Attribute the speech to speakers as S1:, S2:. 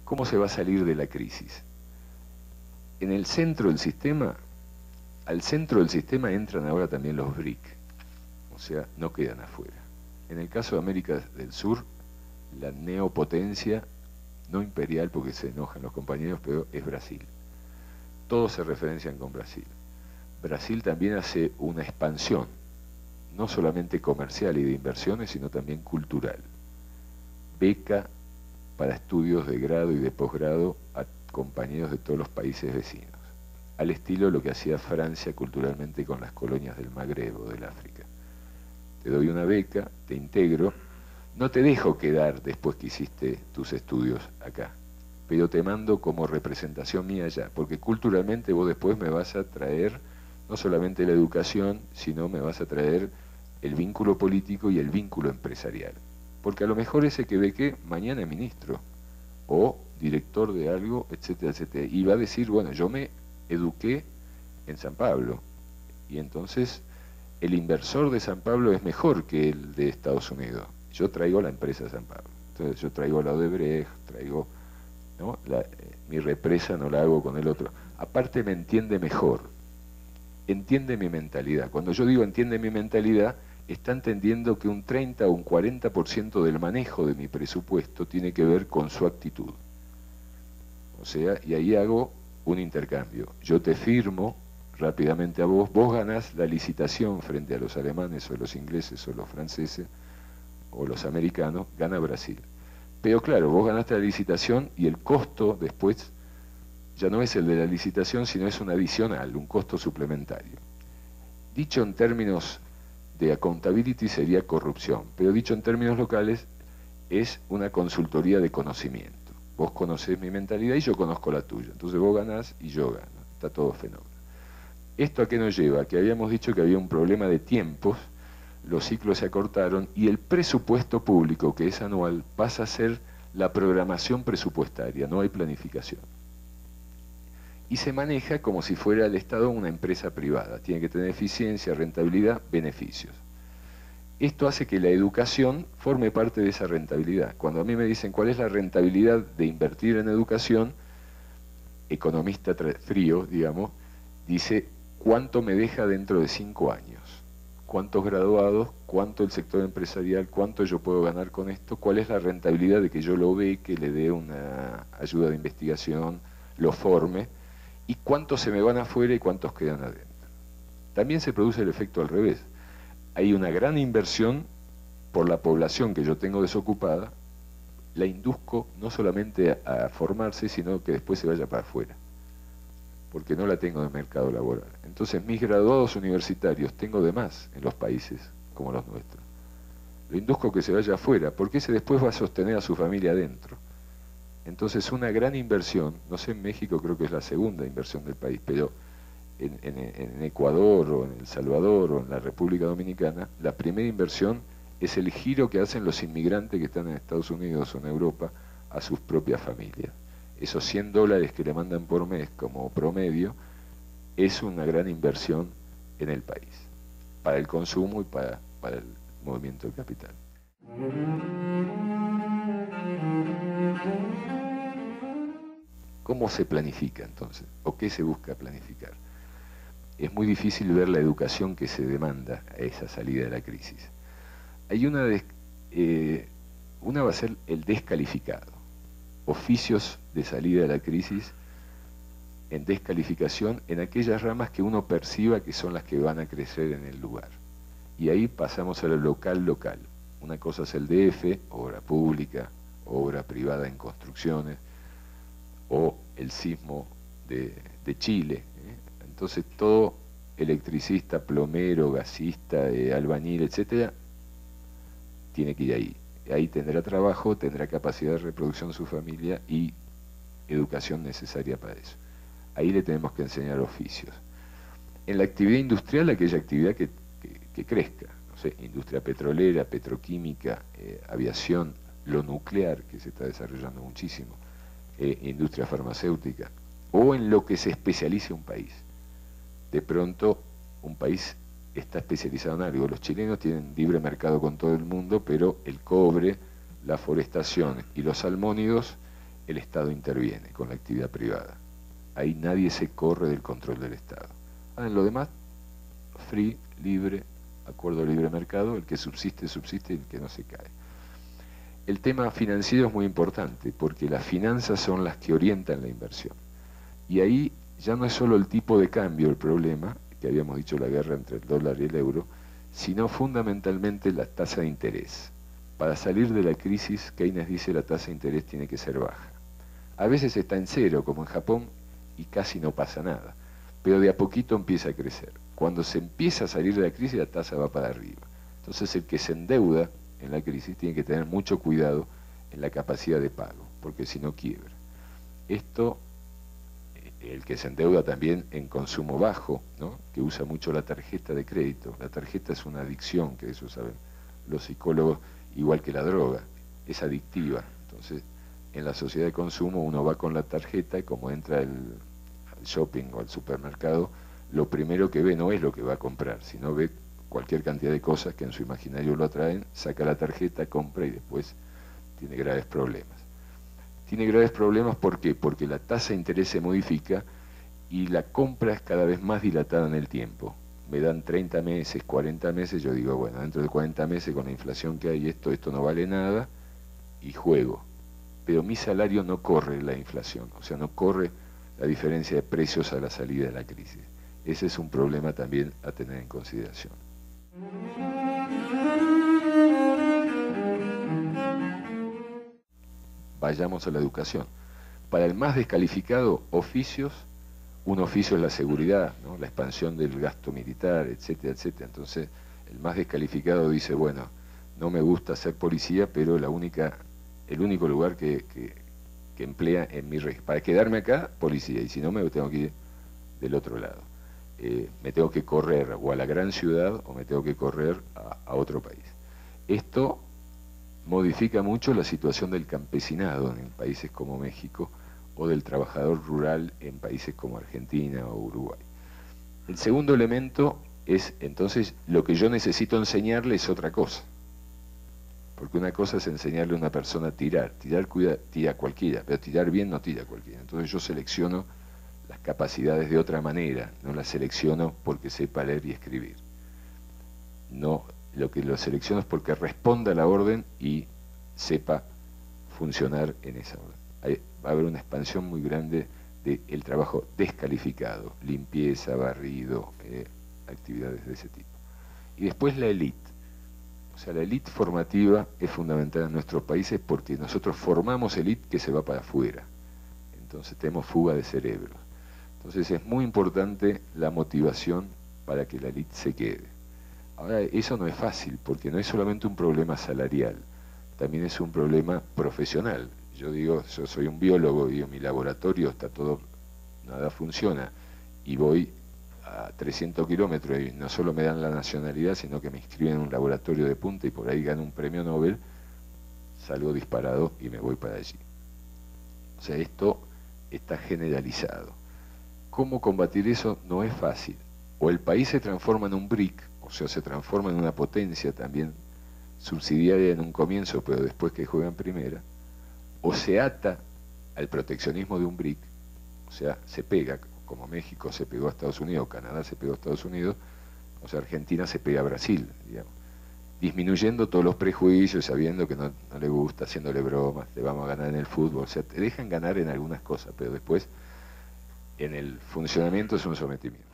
S1: ¿Cómo se va a salir de la crisis? En el centro del sistema, al centro del sistema entran ahora también los BRIC, o sea, no quedan afuera. En el caso de América del Sur, la neopotencia, no imperial porque se enojan los compañeros, pero es Brasil. Todos se referencian con Brasil. Brasil también hace una expansión, no solamente comercial y de inversiones, sino también cultural. Beca para estudios de grado y de posgrado a compañeros de todos los países vecinos, al estilo de lo que hacía Francia culturalmente con las colonias del Magreb o del África. Te doy una beca, te integro, no te dejo quedar después que hiciste tus estudios acá, pero te mando como representación mía allá, porque culturalmente vos después me vas a traer no solamente la educación, sino me vas a traer el vínculo político y el vínculo empresarial. Porque a lo mejor ese que bequé mañana es ministro, o director de algo, etcétera, etcétera. Y va a decir, bueno, yo me eduqué en San Pablo, y entonces el inversor de San Pablo es mejor que el de Estados Unidos. Yo traigo la empresa de San Pablo. Entonces yo traigo la Odebrecht, traigo, ¿no? Mi represa no la hago con el otro. Aparte me entiende mejor, entiende mi mentalidad. Cuando yo digo entiende mi mentalidad, está entendiendo que un 30 o un 40% del manejo de mi presupuesto tiene que ver con su actitud. O sea, y ahí hago un intercambio. Yo te firmo rápidamente a vos, vos ganás la licitación frente a los alemanes o los ingleses o los franceses o los americanos, gana Brasil. Pero claro, vos ganaste la licitación y el costo después ya no es el de la licitación, sino es un adicional, un costo suplementario. Dicho en términos de accountability sería corrupción, pero dicho en términos locales es una consultoría de conocimiento. Vos conocés mi mentalidad y yo conozco la tuya, entonces vos ganás y yo gano, está todo fenómeno. ¿Esto a qué nos lleva? Que habíamos dicho que había un problema de tiempos, los ciclos se acortaron y el presupuesto público, que es anual, pasa a ser la programación presupuestaria, no hay planificación. Y se maneja como si fuera el Estado una empresa privada. Tiene que tener eficiencia, rentabilidad, beneficios. Esto hace que la educación forme parte de esa rentabilidad. Cuando a mí me dicen cuál es la rentabilidad de invertir en educación, economista frío, digamos, dice cuánto me deja dentro de 5 años. Cuántos graduados, cuánto el sector empresarial, cuánto yo puedo ganar con esto, cuál es la rentabilidad de que yo lo beque, le dé una ayuda de investigación, lo forme, y cuántos se me van afuera y cuántos quedan adentro. También se produce el efecto al revés. Hay una gran inversión por la población que yo tengo desocupada, la induzco no solamente a formarse, sino que después se vaya para afuera, porque no la tengo en el mercado laboral. Entonces mis graduados universitarios tengo de más en los países como los nuestros. Lo induzco que se vaya afuera, porque ese después va a sostener a su familia adentro. Entonces una gran inversión, no sé, en México creo que es la segunda inversión del país, pero en Ecuador o en El Salvador o en la República Dominicana, la primera inversión es el giro que hacen los inmigrantes que están en Estados Unidos o en Europa a sus propias familias. Esos $100 que le mandan por mes como promedio es una gran inversión en el país, para el consumo y para el movimiento de capital. ¿Cómo se planifica entonces? ¿O qué se busca planificar? Es muy difícil ver la educación que se demanda a esa salida de la crisis. Hay una va a ser el descalificado, oficios de salida de la crisis en descalificación en aquellas ramas que uno perciba que son las que van a crecer en el lugar. Y ahí pasamos a lo local. Una cosa es el DF, obra pública, obra privada en construcciones, o el sismo de Chile. Entonces todo electricista, plomero, gasista, albañil, etcétera, tiene que ir ahí. Ahí tendrá trabajo, tendrá capacidad de reproducción de su familia y educación necesaria para eso. Ahí le tenemos que enseñar oficios. En la actividad industrial, aquella actividad que crezca, no sé, industria petrolera, petroquímica, aviación, lo nuclear, que se está desarrollando muchísimo, industria farmacéutica, o en lo que se especialice un país. De pronto, un país está especializado en algo. Los chilenos tienen libre mercado con todo el mundo, pero el cobre, la forestación y los salmónidos el Estado interviene con la actividad privada. Ahí nadie se corre del control del Estado. En lo demás, free, libre, acuerdo de libre mercado, el que subsiste, subsiste, y el que no se cae. El tema financiero es muy importante, porque las finanzas son las que orientan la inversión. Y ahí ya no es solo el tipo de cambio el problema, que habíamos dicho la guerra entre el dólar y el euro, sino fundamentalmente la tasa de interés. Para salir de la crisis, Keynes dice la tasa de interés tiene que ser baja. A veces está en cero, como en Japón, y casi no pasa nada. Pero de a poquito empieza a crecer. Cuando se empieza a salir de la crisis, la tasa va para arriba. Entonces el que se endeuda en la crisis tiene que tener mucho cuidado en la capacidad de pago, porque si no quiebra. Esto, el que se endeuda también en consumo bajo, ¿no?, que usa mucho la tarjeta de crédito. La tarjeta es una adicción, que eso saben los psicólogos, igual que la droga, es adictiva. Entonces, en la sociedad de consumo uno va con la tarjeta y como entra al shopping o al supermercado, lo primero que ve no es lo que va a comprar, sino ve cualquier cantidad de cosas que en su imaginario lo atraen, saca la tarjeta, compra y después tiene graves problemas. Tiene graves problemas ¿por qué? Porque la tasa de interés se modifica y la compra es cada vez más dilatada en el tiempo. Me dan 30 meses, 40 meses, yo digo, bueno, dentro de 40 meses con la inflación que hay, esto no vale nada, y juego. Pero mi salario no corre la inflación, o sea, no corre la diferencia de precios a la salida de la crisis. Ese es un problema también a tener en consideración. Vayamos a la educación. Para el más descalificado, oficios, un oficio es la seguridad, ¿no?, la expansión del gasto militar, etcétera, etcétera. Entonces, el más descalificado dice, bueno, no me gusta ser policía, pero el único lugar que emplea en mi régimen. Para quedarme acá, policía, y si no, me tengo que ir del otro lado. Me tengo que correr o a la gran ciudad o me tengo que correr a otro país. Esto modifica mucho la situación del campesinado en países como México o del trabajador rural en países como Argentina o Uruguay. El segundo elemento es, entonces, lo que yo necesito enseñarle es otra cosa. Porque una cosa es enseñarle a una persona a tirar. Tira cualquiera, pero tirar bien no tira cualquiera. Entonces yo selecciono las capacidades de otra manera, no las selecciono porque sepa leer y escribir. No, lo que lo selecciono es porque responda a la orden y sepa funcionar en esa orden. Va a haber una expansión muy grande del trabajo descalificado, limpieza, barrido, actividades de ese tipo. Y después la élite. O sea, la élite formativa es fundamental en nuestros países porque nosotros formamos élite que se va para afuera. Entonces tenemos fuga de cerebros. Entonces es muy importante la motivación para que la élite se quede. Ahora, eso no es fácil porque no es solamente un problema salarial, también es un problema profesional. Yo digo, yo soy un biólogo y en mi laboratorio está todo, nada funciona, y voy a 300 kilómetros y no solo me dan la nacionalidad, sino que me inscriben en un laboratorio de punta y por ahí gano un premio Nobel, salgo disparado y me voy para allí. O sea, esto está generalizado. ¿Cómo combatir eso? No es fácil. O el país se transforma en un BRIC, o sea, se transforma en una potencia también subsidiaria en un comienzo, pero después que juega en primera, o se ata al proteccionismo de un BRIC, o sea, se pega, como México se pegó a Estados Unidos, Canadá se pegó a Estados Unidos, o sea, Argentina se pega a Brasil, digamos, disminuyendo todos los prejuicios, sabiendo que no le gusta, haciéndole bromas, le vamos a ganar en el fútbol, o sea, te dejan ganar en algunas cosas, pero después en el funcionamiento es un sometimiento.